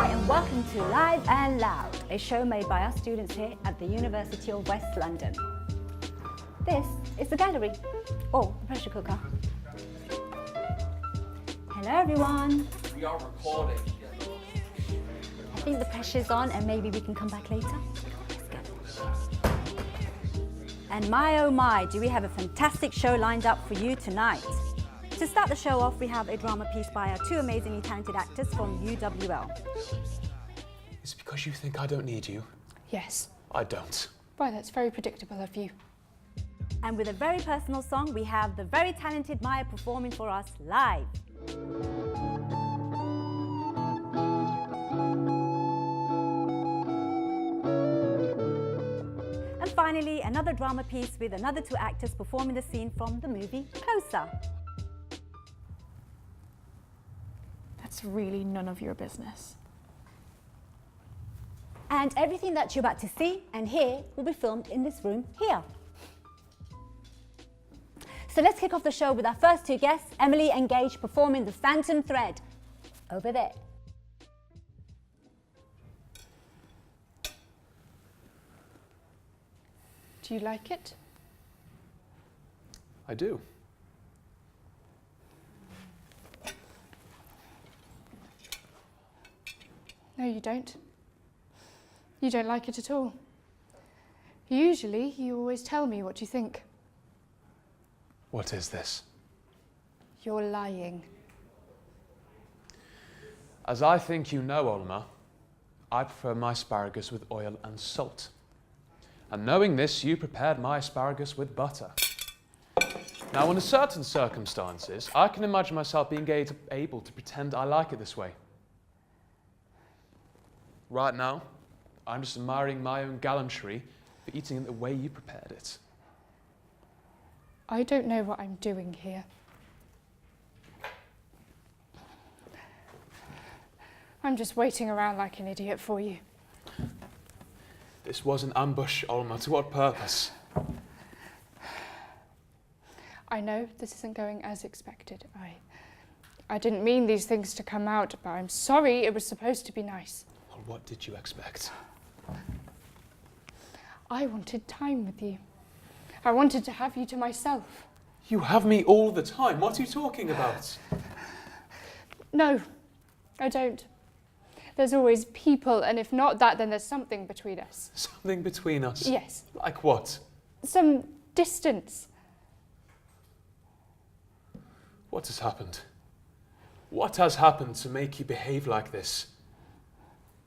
Hi and welcome to Live and Loud, a show made by us students here at the University of West London. This is the gallery, or the pressure cooker. Hello everyone. We are recording. I think the pressure's on and maybe we can come back later. Let's go. And my oh my, do we have a fantastic show lined up for you tonight. To start the show off, we have a drama piece by our two amazingly talented actors from UWL. Is it because you think I don't need you? Yes. I don't. Why, that's very predictable of you. And with a very personal song, we have the very talented Maya performing for us live. And finally, another drama piece with another two actors performing the scene from the movie Closer. That's really none of your business. And everything that you're about to see and hear will be filmed in this room here. So let's kick off the show with our first two guests, Emily and Gage, performing The Phantom Thread. Over there. Do you like it? I do. No, you don't. You don't like it at all. Usually, you always tell me what you think. What is this? You're lying. As I think you know, Olma, I prefer my asparagus with oil and salt. And knowing this, you prepared my asparagus with butter. Now, under certain circumstances, I can imagine myself being able to pretend I like it this way. Right now, I'm just admiring my own gallantry for eating it the way you prepared it. I don't know what I'm doing here. I'm just waiting around like an idiot for you. This was an ambush, Olma. To what purpose? I know this isn't going as expected. I didn't mean these things to come out, but I'm sorry. It was supposed to be nice. Well, what did you expect? I wanted time with you. I wanted to have you to myself. You have me all the time. What are you talking about? No, I don't. There's always people, and if not that, then there's something between us. Something between us? Yes. Like what? Some distance. What has happened? What has happened to make you behave like this?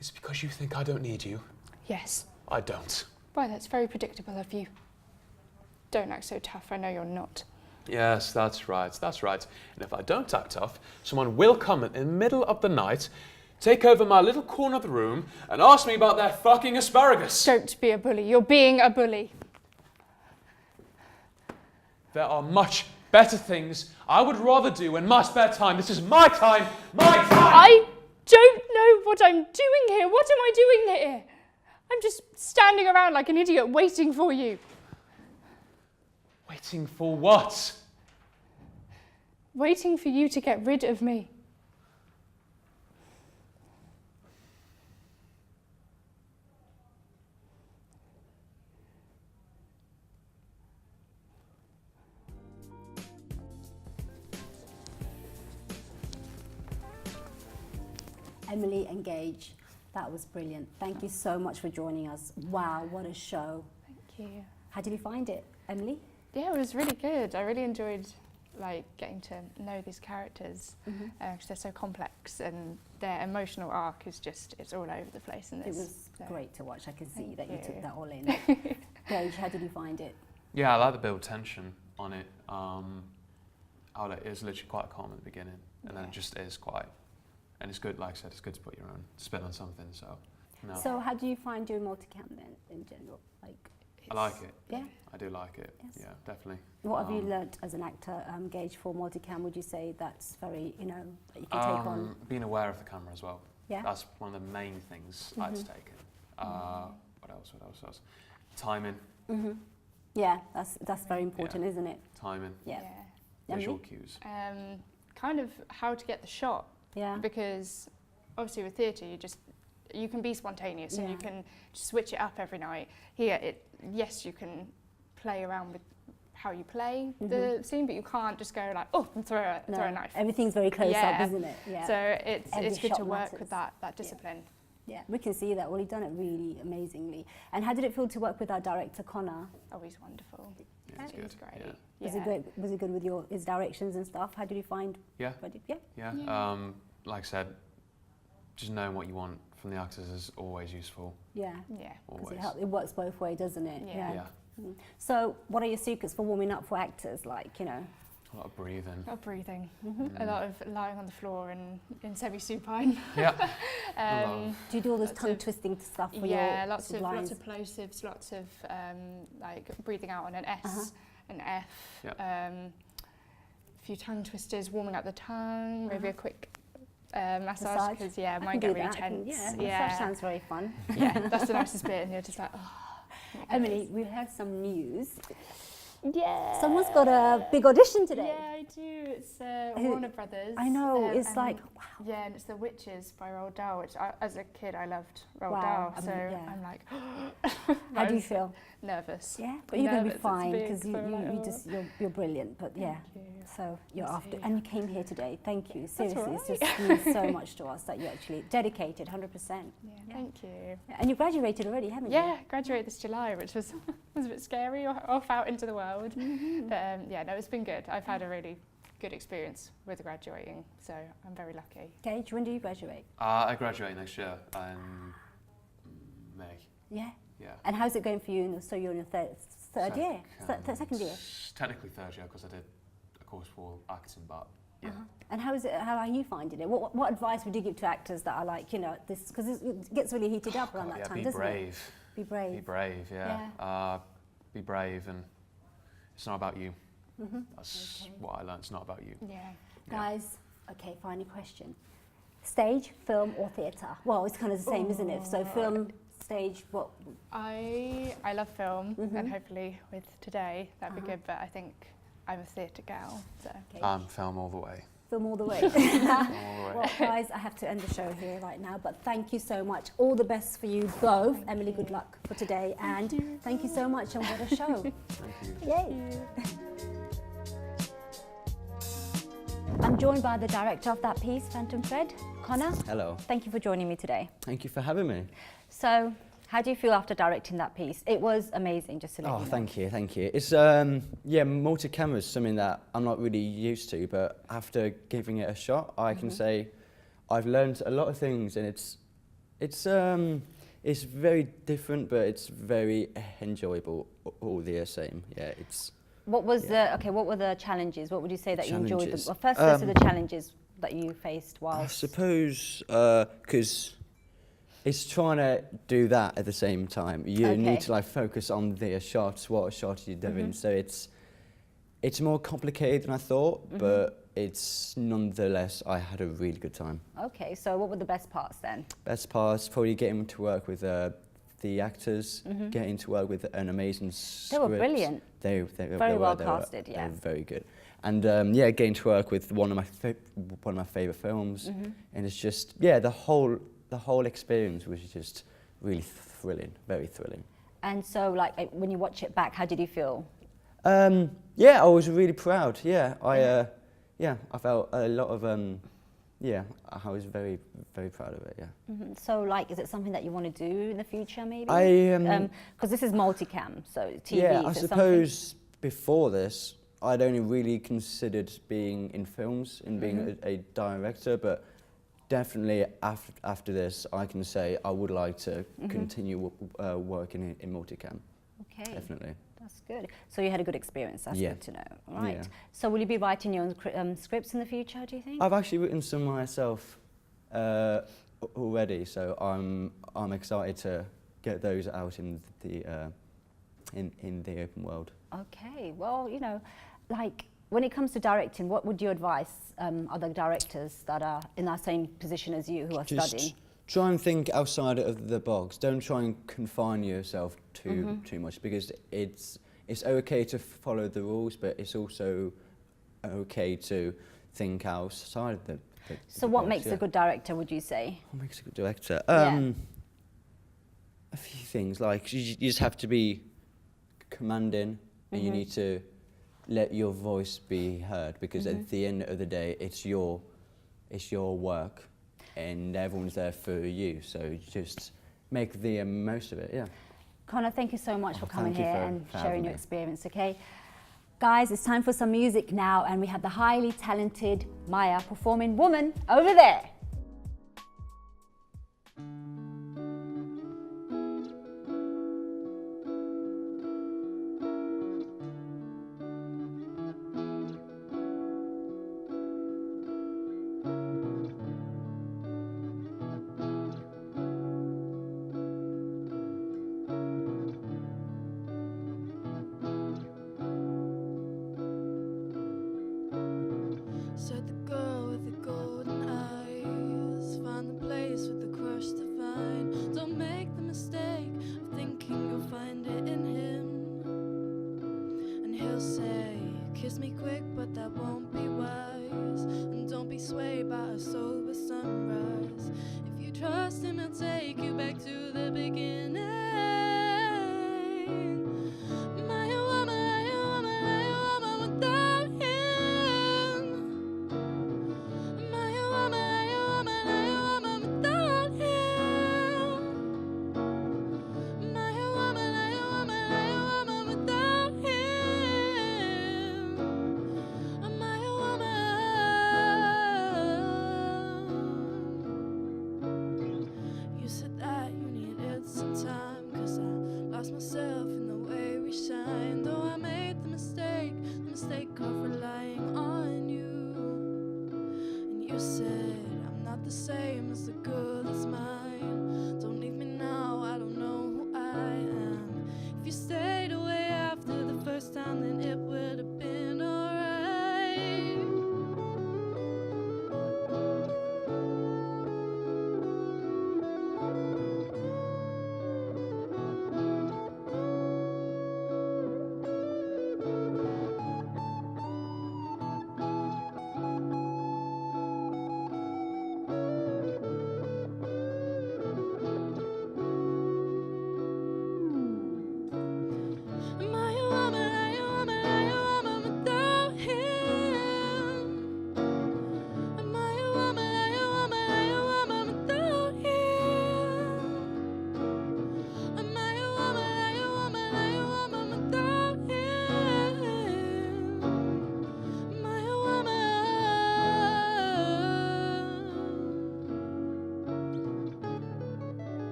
Is it because you think I don't need you? Yes. I don't. Why, that's very predictable of you. Don't act so tough, I know you're not. Yes, that's right, that's right. And if I don't act tough, someone will come in the middle of the night, take over my little corner of the room, and ask me about their fucking asparagus. Don't be a bully, you're being a bully. There are much better things I would rather do in my spare time. This is my time, my time! I don't know what I'm doing here. What am I doing here? I'm just standing around like an idiot waiting for you. Waiting for what? Waiting for you to get rid of me. Emily and Gage, that was brilliant. Thank you so much for joining us. Wow, what a show. Thank you. How did you find it, Emily? Yeah, it was really good. I really enjoyed getting to know these characters because they're so complex and their emotional arc is just, it's all over the place in this. It was great to watch. I can see that you took that all in. Gage, how did you find it? Yeah, I like the build tension on it. It was literally quite calm at the beginning, and then it just is quite, and it's good, like I said, it's good to put your own spin on something, so. No. So how do you find doing multicam then, in general? I like it. Yeah? I do like it, Yes. yeah, definitely. What have you learnt as an actor, Gage, for multicam? Would you say that's very, that you can take on? Being aware of the camera as well. Yeah? That's one of the main things I've taken. What else? Timing. Yeah, that's very important, isn't it? Timing. Yeah. Visual cues. Kind of how to get the shot. Yeah. Because obviously with theatre, you can be spontaneous and you can just switch it up every night. Here, yes, you can play around with how you play the scene, but you can't just go like, oh, and throw a knife. Everything's very close up, isn't it? Yeah. So it's good to work matters. with that discipline. Yeah, we can see that. Well, he's done it really amazingly. And how did it feel to work with our director, Conor? Oh, he's wonderful. Yeah, it's He's good. great. Yeah. Was it great? Was it good with his directions and stuff? How did you find? Yeah. Yeah. Like I said, just knowing what you want from the actors is always useful. Yeah. Yeah. Because it works both ways, doesn't it? Yeah. So, what are your secrets for warming up for actors? Like, you know. A lot of breathing. A lot of breathing. A lot of lying on the floor and in semi-supine. Yeah. Do you do all this tongue twisting stuff for your lots of lines? plosives, lots of like breathing out on an S, an F. Yeah. A few tongue twisters, warming up the tongue, maybe a quick massage because I mine can get do really that. tense. Massage sounds very fun. Yeah, that's the nicest bit, and you're just like, oh. Emily, we had some news. Yeah. Someone's got a big audition today. Yeah, I do. It's Warner Brothers. I know. It's like, wow. Yeah, and it's The Witches by Roald Dahl, which as a kid I loved Roald Wow, Dahl. So yeah. I'm like, How do you feel? nervous. Yeah, but you're going to be Nervous, it's fine big, because you're brilliant. But yeah, Thank you. so you're Thank after, you. and you came here today. Thank you. That's Seriously, all it just means so much to us that you're actually dedicated, 100%. Yeah, thank you. Yeah, and you graduated already, haven't you? Yeah, graduated this July, which was a bit scary, off out into the world. But yeah, no, it's been good. I've had a really good experience with graduating, so I'm very lucky. Gage, when do you graduate? I graduate next year in May. Yeah. Yeah. And how's it going for you? So you're in your third year? Second year? Technically third year because I did a course for acting, but yeah. And how are you finding it? What advice would you give to actors that are like, you know, this, because it gets really heated up around that time, doesn't it? Be brave. Be brave, yeah. Be brave, and it's not about you. That's what I learned. It's not about you. Yeah. Guys, okay, final question. Stage, film or theatre? Well, it's kind of the same, isn't it? So film, stage, what? I love film, and hopefully with today that'd be good, but I think I'm a theatre gal, so. Okay. Film all the way. Film all the way. Film all the way. Well, guys, I have to end the show here right now, but thank you so much. All the best for you both. Thank Emily, you. good luck for today, and thank you so much, and what a show. Thank you. Yay. I'm joined by the director of that piece, Phantom Thread, Conor. Hello. Thank you for joining me today. Thank you for having me. So, how do you feel after directing that piece? It was amazing, just to let you know. Thank you, thank you. It's multi-camera is something that I'm not really used to, but after giving it a shot, I can say I've learned a lot of things, and it's very different, but it's very enjoyable all the same. Yeah, it's. What was what were the challenges? What would you say that you enjoyed? Challenges. Well, first, let's do the challenges that you faced while. I suppose because it's trying to do that at the same time. You need to like focus on the shots, what shot you're doing. So it's more complicated than I thought, but it's nonetheless I had a really good time. Okay, so what were the best parts then? Best parts probably getting to work with the actors, getting to work with an amazing script. They were brilliant. They Very well casted, They yeah. were very good. And getting to work with one of my favourite films, and it's just the whole experience was just really thrilling, very thrilling. And so, like, when you watch it back, how did you feel? I was really proud. I felt a lot of I was very, very proud of it. Yeah. So, like, is it something that you want to do in the future, maybe? Because this is multicam, so TV. Yeah, I is it suppose before this, I'd only really considered being in films and being a director, but definitely after this, I can say I would like to continue working in multicam. Okay. Definitely. That's good. So you had a good experience. That's good to know. Right. Yeah. So will you be writing your own scripts in the future, do you think? I've actually written some myself already, so I'm excited to get those out in the open world. Okay. Well, you know, like, when it comes to directing, what would you advise other directors that are in that same position as you, who are studying? Try and think outside of the box. Don't try and confine yourself too much, because it's okay to follow the rules, but it's also okay to think outside So what makes a good director, would you say? What makes a good director? Yeah. A few things, like you just have to be commanding, and you need to let your voice be heard, because at the end of the day, it's your work, and everyone's there for you. So just make the most of it. Yeah. Conor, thank you so much for coming thank you here for and having sharing your me. experience. Okay, guys, it's time for some music now, and we have the highly talented Maya performing "Woman" over there. Said the girl with the golden eyes, find the place with the crush to find. Don't make the mistake of thinking you'll find it in him. And he'll say, kiss me quick, but that won't be wise. And don't be swayed by a sober sunrise. If you trust him, he'll take you back to the beginning.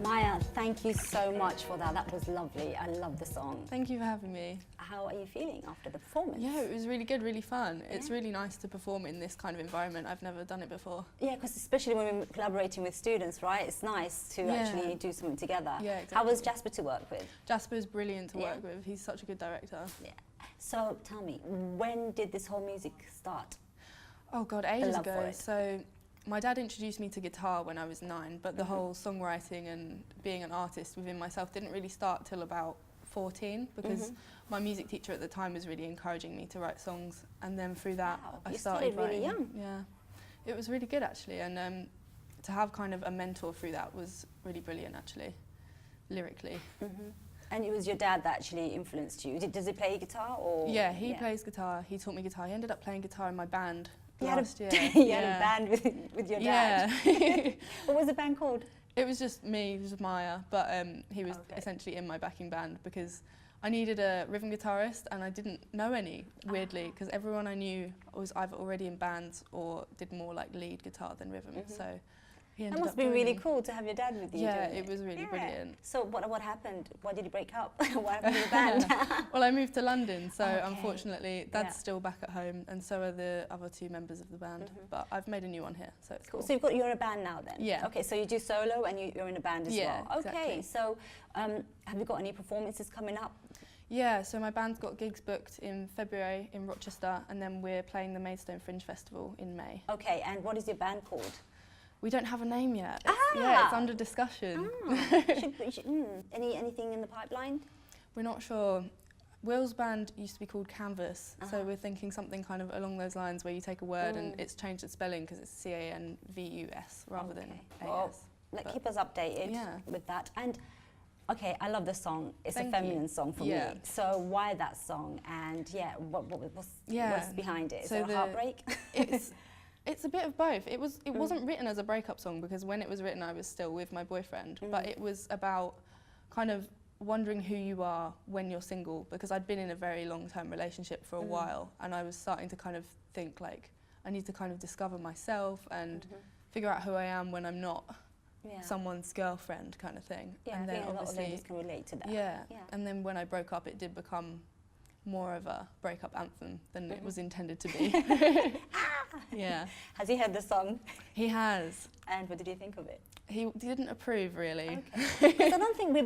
Maya, thank you so much for that. That was lovely. I love the song. Thank you for having me. How are you feeling after the performance? Yeah, it was really good, really fun. It's really nice to perform in this kind of environment. I've never done it before. Yeah, because especially when we're collaborating with students, right? It's nice to actually do something together. Yeah, exactly. How was Jasper to work with? Jasper's brilliant to work with. He's such a good director. Yeah. So tell me, when did this whole music start? Oh God, ages ago. So my dad introduced me to guitar when I was 9, but the whole songwriting and being an artist within myself didn't really start till about 14, because my music teacher at the time was really encouraging me to write songs, and then through that I started writing. Really young. Yeah, it was really good actually, and to have kind of a mentor through that was really brilliant actually, lyrically. And it was your dad that actually influenced you. Does he play guitar or? Yeah, he plays guitar. He taught me guitar. He ended up playing guitar in my band last year. You had a band with your dad. Yeah. What was the band called? It was just me, just Maya, but he was essentially in my backing band because I needed a rhythm guitarist and I didn't know any, weirdly, because everyone I knew was either already in bands or did more like lead guitar than rhythm. So he ended That must up be really joining. cool to have your dad with you. Yeah, doing it was really brilliant. So what happened? Why did you break up? What happened to the band? Well, I moved to London, so Okay. unfortunately Dad's Yeah. still back at home and so are the other 2 members of the band. But I've made a new one here, so it's cool. So you're in a band now then? Yeah. Okay, so you do solo and you're in a band as Yeah, well. Okay, exactly. so have you got any performances coming up? Yeah, so my band's got gigs booked in February in Rochester and then we're playing the Maidstone Fringe Festival in May. Okay, and what is your band called? We don't have a name yet. Yeah, it's under discussion. Anything in the pipeline? We're not sure. Will's band used to be called Canvas, so we're thinking something kind of along those lines where you take a word and it's changed its spelling because it's C-A-N-V-U-S rather than Well, A-S. keep us updated with that. And okay, I love the song. It's Thank a feminine you. song for Yeah. me. So why that song? And what's behind it? Is So there a heartbreak? It's a bit of both. It wasn't written as a breakup song because when it was written I was still with my boyfriend, but it was about kind of wondering who you are when you're single because I'd been in a very long-term relationship for a while and I was starting to kind of think like I need to kind of discover myself and figure out who I am when I'm not someone's girlfriend kind of thing. Yeah, and I then think a lot of obviously ladies can relate to that. yeah, and then when I broke up it did become more of a breakup anthem than it was intended to be. Yeah. Has he heard the song? He has. And what did he think of it? He didn't approve really. Okay. 'Cause I don't think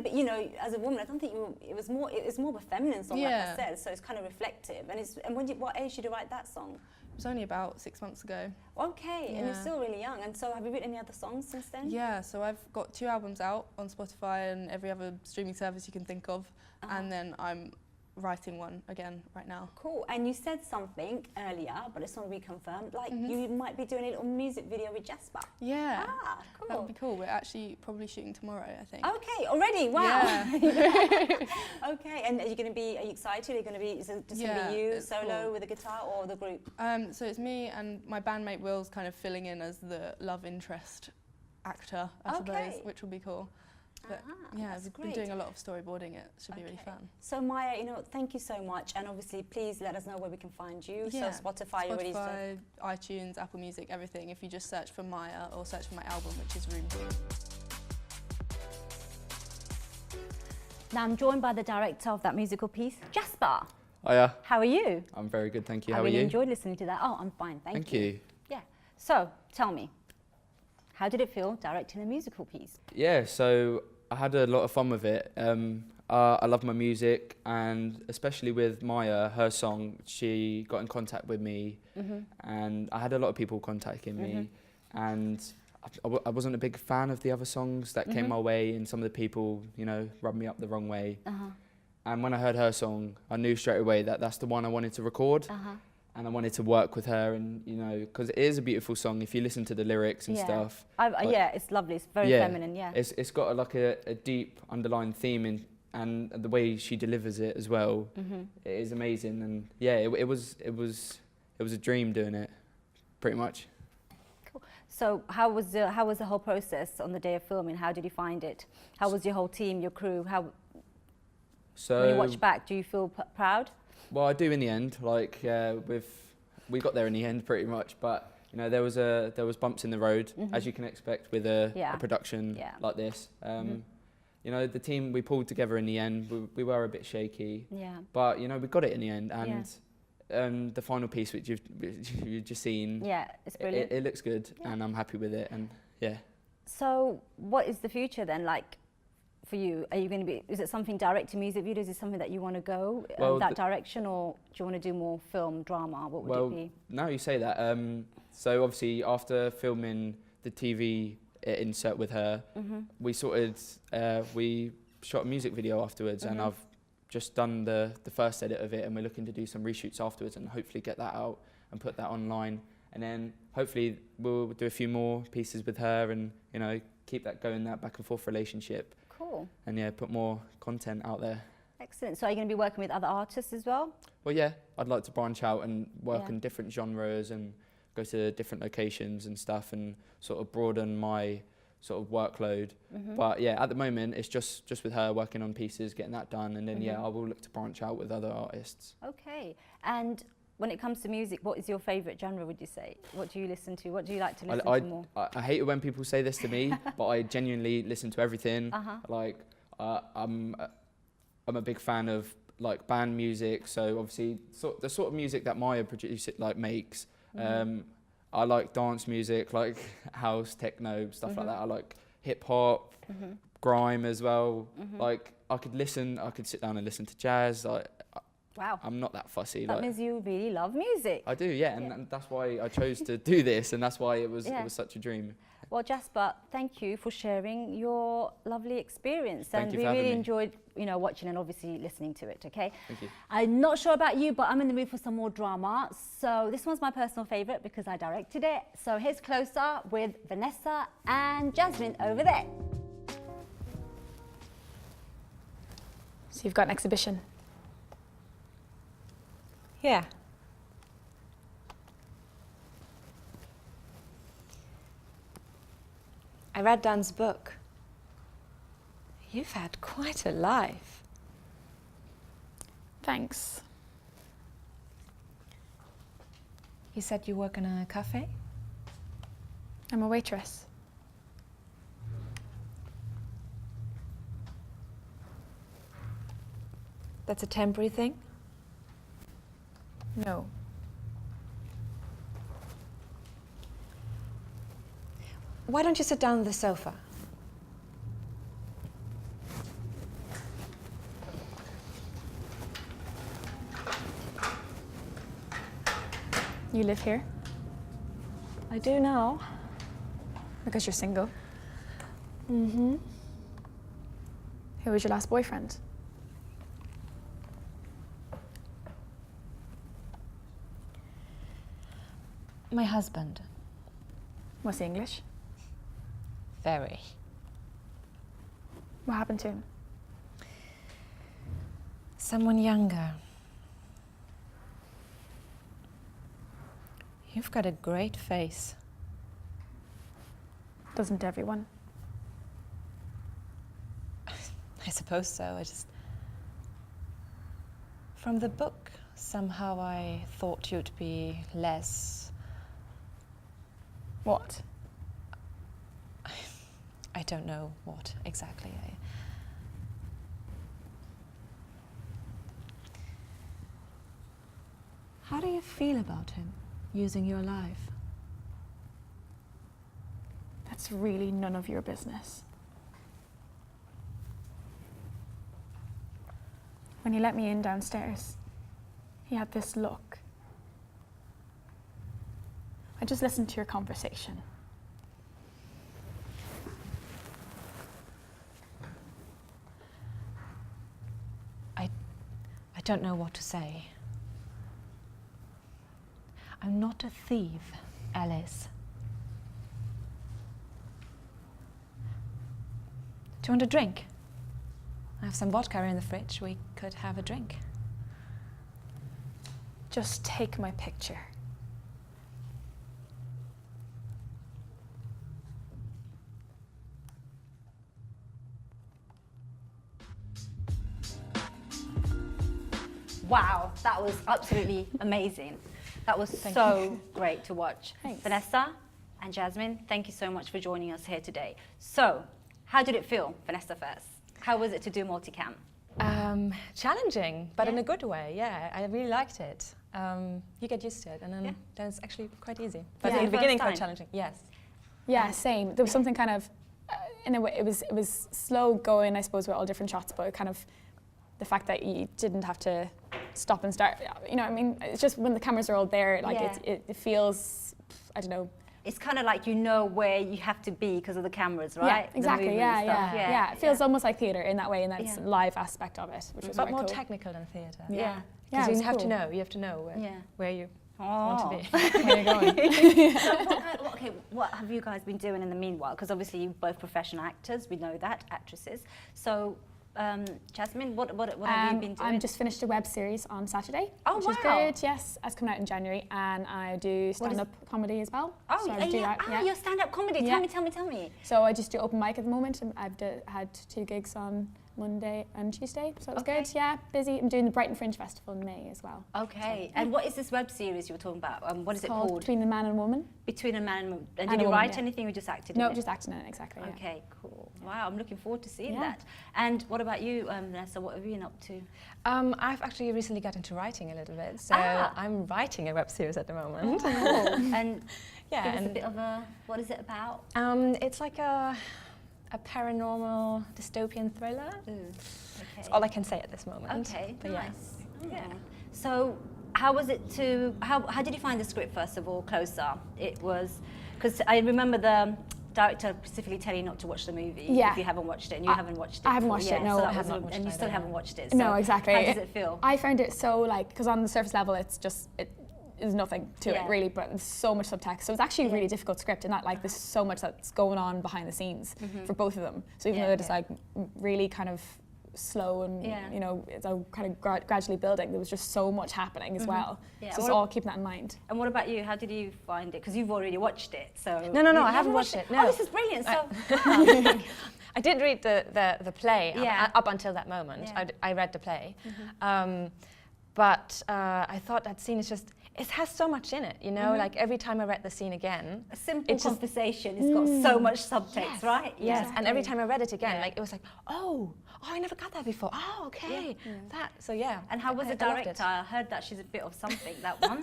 as a woman, I don't think it was more of a feminine song, like I said. So it's kind of reflective. And what age did you write that song? It was only about 6 months ago. Okay, and you're Yeah. still really young. And so have you written any other songs since then? Yeah, so I've got 2 albums out on Spotify and every other streaming service you can think of, and then I'm writing one again right now. Cool. And you said something earlier, but it's not reconfirmed. Like you might be doing a little music video with Jasper. Yeah. Ah, cool. That would be cool. We're actually probably shooting tomorrow, I think. Okay, already? Wow. Yeah. Okay, and are you excited? Are you going to be, is it just going to Yeah, be you it's solo cool. with the guitar or the group? So it's me and my bandmate Will's kind of filling in as the love interest actor, I suppose, which will be cool. But yeah, that's we've great. been doing a lot of storyboarding. It should be really fun. So Maya, thank you so much, and obviously please let us know where we can find you. Yeah, So Spotify, you already said. iTunes, Apple Music, everything. If you just search for Maya or search for my album, which is Room 2. Now I'm joined by the director of that musical piece, Jasper. Hiya. How are you? I'm very good, thank you. I How are really you? enjoyed listening to that. Oh, I'm fine, thank you. Thank you. Yeah. So tell me, how did it feel directing a musical piece? Yeah, so I had a lot of fun with it. I love my music, and especially with Maya, her song, she got in contact with me, and I had a lot of people contacting me, and I wasn't a big fan of the other songs that came my way, and some of the people, rubbed me up the wrong way. And when I heard her song, I knew straight away that that's the one I wanted to record. And I wanted to work with her, and because it is a beautiful song if you listen to the lyrics and stuff. Yeah, it's lovely. It's very feminine. Yeah. It's got a deep underlying theme and the way she delivers it as well. It is amazing, and yeah, it was a dream doing it, pretty much. Cool. So how was the whole process on the day of filming? How did you find it? How was your whole team, your crew? So when you watch back, do you feel proud? Well, I do in the end. We got there in the end pretty much, but there was bumps in the road, as you can expect with a production like this. The team, we pulled together in the end. We were a bit shaky, but we got it in the end, and the final piece which you've just seen, it's brilliant. It looks good, and I'm happy with it, and yeah. So what is the future then like? For you, are you going to be? Is it something direct to music videos? Is it something that you want to go that direction, or do you want to do more film drama? What would it be? Now you say that. So obviously, after filming the TV insert with her, we we shot a music video afterwards, and I've just done the first edit of it, and we're looking to do some reshoots afterwards, and hopefully get that out and put that online, and then hopefully we'll do a few more pieces with her, and keep that going, that back and forth relationship. Cool. And put more content out there. Excellent. So are you going to be working with other artists as well? Well, yeah, I'd like to branch out and work in different genres and go to different locations and stuff, and sort of broaden my sort of workload. But yeah, at the moment it's just with her working on pieces, getting that done, and then yeah, I will look to branch out with other artists. Okay, and when it comes to music, what is your favourite genre, would you say? What do you listen to? What do you like to listen to more? I hate it when people say this to me, but I genuinely listen to everything. Like, I'm a big fan of like band music, so obviously the sort of music that Maya-producer makes. I like dance music, like house, techno, stuff like that. I like hip hop, grime as well. Like I could sit down and listen to jazz. Wow. I'm not that fussy. That means you really love music. I do, yeah, and that's why I chose to do this, and that's why it was such a dream. Well, Jasper, thank you for sharing your lovely experience, Thank and you we for having really me. enjoyed, watching and obviously listening to it. Okay. Thank you. I'm not sure about you, but I'm in the mood for some more drama. So this one's my personal favourite because I directed it. So here's Closer with Vanessa and Jasmine over there. So you've got an exhibition. Yeah. I read Dan's book. You've had quite a life. Thanks. You said you work in a cafe? I'm a waitress. That's a temporary thing? No. Why don't you sit down on the sofa? You live here I do now. because you're single. Mm-hmm. Who was your last boyfriend? My husband. Was he English? Very. What happened to him? Someone younger. You've got a great face. Doesn't everyone? I suppose so. From the book, somehow I thought you'd be less. What? I don't know what exactly. How do you feel about him using your life? That's really none of your business. When he let me in downstairs, he had this look. I just listened to your conversation. I don't know what to say. I'm not a thief, Alice. Do you want a drink? I have some vodka in the fridge. We could have a drink. Just take my picture. Wow, that was absolutely amazing. That was so great to watch. Thanks. Vanessa and Jasmine, thank you so much for joining us here today. So, how did it feel, Vanessa first? How was it to do multicam? Challenging, but in Yeah. a good way, yeah. I really liked it. You get used to it, and then it's actually quite easy. But Yeah. in the beginning, First quite time. challenging, yes. Yeah, same. There was something kind of, in a way, it was slow going, I suppose, with all different shots, but kind of the fact that you didn't have to stop and start, you know what I mean? It's just when the cameras are all there, like Yeah. it feels, I don't know. It's kind of like you know where you have to be because of the cameras, right? Yeah, The exactly, movement and yeah. stuff. It feels almost like theatre in that way, and that it's Yeah. live aspect of it, which is But very more cool. technical than theatre. Yeah. Yeah, Because it was you have to cool. know. You have to know where you want to be. Where you're going. Okay, what have you guys been doing in the meanwhile? Because obviously you're both professional actors, we know that, actresses. So Jasmine, what have you been doing? I'm just finished a web series on Saturday, Oh, which is wow. good. Yes, it's coming out in January, and I do stand-up comedy as well. Oh, so I do that, yeah. your stand-up comedy. Yeah. Tell me. So I just do open mic at the moment, and I've had 2 gigs on Monday and Tuesday, so it was good. Yeah, busy. I'm doing the Brighton Fringe Festival in May as well. Okay, and what is this web series you were talking about? What is it called? Between the Man and Woman. Between a Man and Woman. And And did a you woman, write yeah. anything or just acted No, in it? just acting in it, exactly. Yeah. Okay, cool. Wow, I'm looking forward to seeing Yeah. that. And what about you, Vanessa? What have you been up to? I've actually recently got into writing a little bit, so I'm writing a web series at the moment. Cool. And Yeah, give us a and bit of a, what is it about? it's like a paranormal dystopian thriller. That's Okay. all I can say at this moment. Okay, But yeah. nice. Yeah. So how was it how did you find the script first of all, Closer? It was, because I remember the director specifically telling you not to watch the movie Yeah. if you haven't watched it, and you haven't watched it. I haven't before. watched it, Yeah, no, so I that have was not a- watched and you it still either. haven't watched it. So No, exactly. How does it feel? I found it so, like, because on the surface level it's just, there's nothing to Yeah. it really, but there's so much subtext. So it's actually a really difficult script in that, like, there's so much that's going on behind the scenes for both of them. So even Yeah, though it's yeah. like really kind of slow and Yeah. you know, it's all kind of gradually building, there was just so much happening as well. Yeah, So it's what- all keeping that in mind. And what about you? How did you find it? Because you've already watched it, so... No, You I haven't watched it, no. Oh, this is brilliant. So, I did read the play Yeah. up until that moment. Yeah. I read the play. But I thought that scene is just, it has so much in it, you know? Like every time I read the scene again. a simple It's just- conversation has got so much subtext, right? Yes, and every time I read it again, Yeah. like it was like, oh, I never got that before. Oh, okay. That, so yeah. And how was the I loved it. director? I heard that she's a bit of something, that one.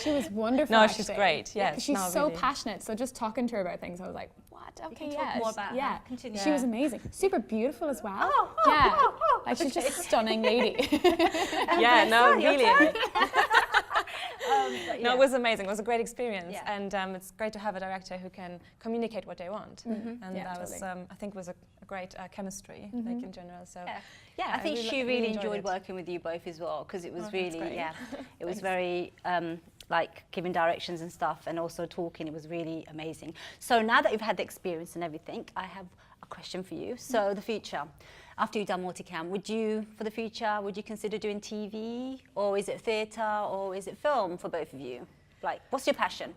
She was wonderful. No, she's actually. great, yes, She's no, so really. passionate. So just talking to her about things, I was like, what? Okay, can talk more about her. yeah. Continue. She was amazing. Super beautiful as well. Oh, yeah. Like she's just a stunning lady. Yeah, no, your really. But No, yeah. it was amazing. It was a great experience, Yeah. and it's great to have a director who can communicate what they want. And Yeah, that was, totally. I think, was a great chemistry, like in general. So, Yeah. yeah, I think she really enjoyed it. working with you both as well, because it was Oh, that's really, great. yeah, it was very like giving directions and stuff, and also talking. It was really amazing. So now that you've had the experience and everything, I have a question for you. So the future, after you've done multicam, for the future, would you consider doing TV, or is it theatre, or is it film for both of you? Like, what's your passion?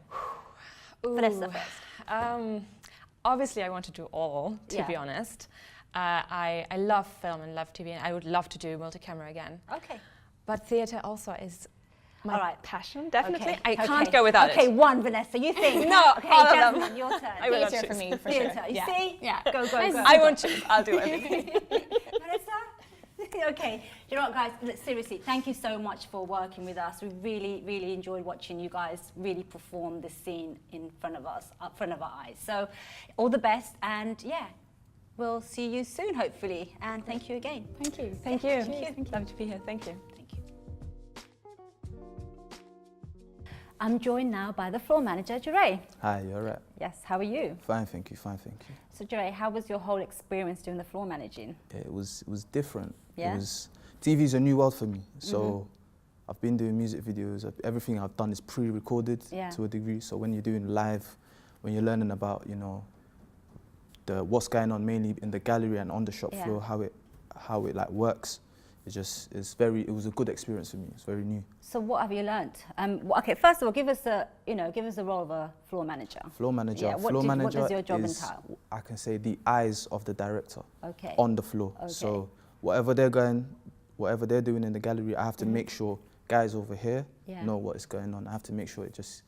Vanessa first. Obviously, I want to do all, to Yeah. be honest. I love film and love TV, and I would love to do multi-camera again. Okay. But theatre also is my All right. passion, definitely. Okay. I can't Okay. go without Okay, it. one, Vanessa, you think. No, Okay, all of them. Jasmine, your turn. I will not Theatre for choose. me, for Theatre, sure. you Yeah. see? Yeah. Go. I won't choose. I'll do everything. Vanessa? Okay, you know what, guys, seriously, thank you so much for working with us. We really, really enjoyed watching you guys really perform this scene in front of us, up front of our eyes. So, all the best, and yeah, we'll see you soon, hopefully. And thank you again. Thank you. Thank you. Thank you. Love to be here. Thank you. Thank you. I'm joined now by the floor manager, Jireh. Hi, you're right. Yes, how are you? Fine, thank you. Fine, thank you. So, Jireh, how was your whole experience doing the floor managing? Yeah, it was different. Yeah? It was TV's a new world for me. So I've been doing music videos. Everything I've done is pre-recorded Yeah. to a degree. So when you're doing live, when you're learning about what's going on mainly in the gallery and on the shop Yeah. floor, how it like works, it was a good experience for me. It's very new. So what have you learnt? Okay, first of all, give us the role of a floor manager. Floor manager. Yeah, what floor manager does your job is, entail? I can say, the eyes of the director Okay. on the floor. Okay. So whatever they're doing in the gallery, I have to make sure guys over here Yeah. know what is going on. I have to make sure it just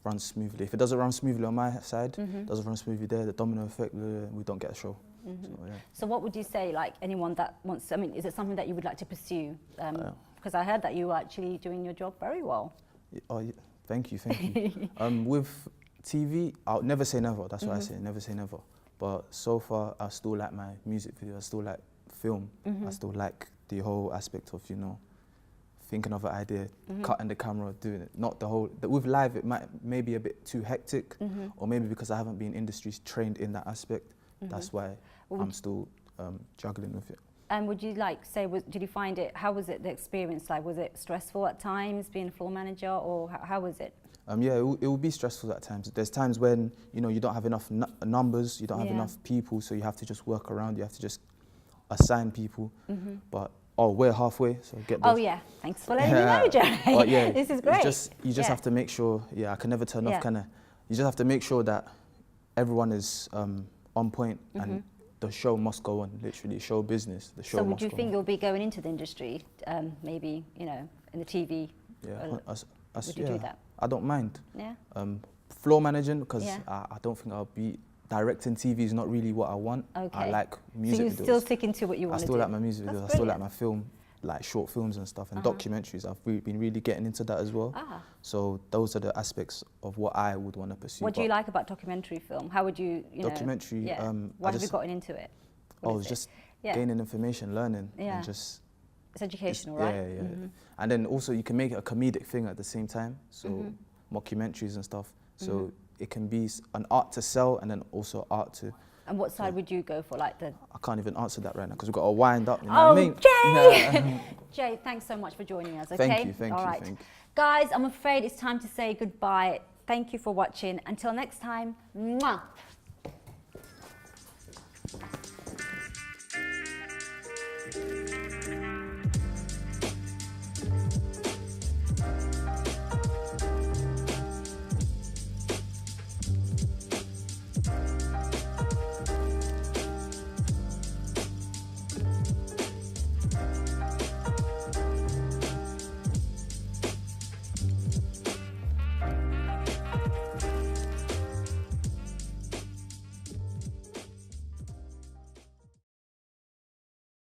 runs smoothly. If it doesn't run smoothly on my side, doesn't run smoothly there, the domino effect, we don't get a show. So, yeah. So what would you say, like anyone that wants, is it something that you would like to pursue? Because I heard that you were actually doing your job very well. Oh, yeah. Thank you. With TV, I'll never say never. That's what I say, never say never. But so far, I still like my music video. I still like film. I still like the whole aspect of, thinking of an idea, cutting the camera, doing it. Not the whole. With live, it may be a bit too hectic, or maybe because I haven't been industry trained in that aspect. That's why I'm still juggling with it. And would you did you find it, how was it, the experience like? Was it stressful at times being a floor manager, or how was it? Yeah, it will be stressful at times. There's times when, you don't have enough numbers, you don't have Yeah. enough people, so you have to just work around, you have to just assign people, but we're halfway, so get those. Oh yeah, thanks for letting me know, Jay. But yeah, This is great. You just have to make sure. Yeah, I can never turn off, can I? You just have to make sure that everyone is on point, and the show must go on. Literally, show business. The show. So must would you go think on. you'll be going into the industry, maybe in the TV? Yeah, would you do that? I don't mind. Yeah. Floor managing, because I don't think I'll be directing TV. Is not really what I want. Okay. I like music videos. So you're still sticking to what you want to do? I still like my music videos. I still like my film, like short films and stuff, and documentaries. I've been really getting into that as well. So those are the aspects of what I would want to pursue. What do you like about documentary film? How would you, documentary? Why have you gotten into it? It's just gaining information, learning, and just. It's educational, right? Yeah. And then also you can make it a comedic thing at the same time. So mockumentaries and stuff. So it can be an art to sell and then also art to. And what side would you go for, like the? I can't even answer that right now because we've got to wind up. You know Oh, what I mean? Jay! Jay, thanks so much for joining us. Okay. Thank you. All right, guys. I'm afraid it's time to say goodbye. Thank you for watching. Until next time. Mwah.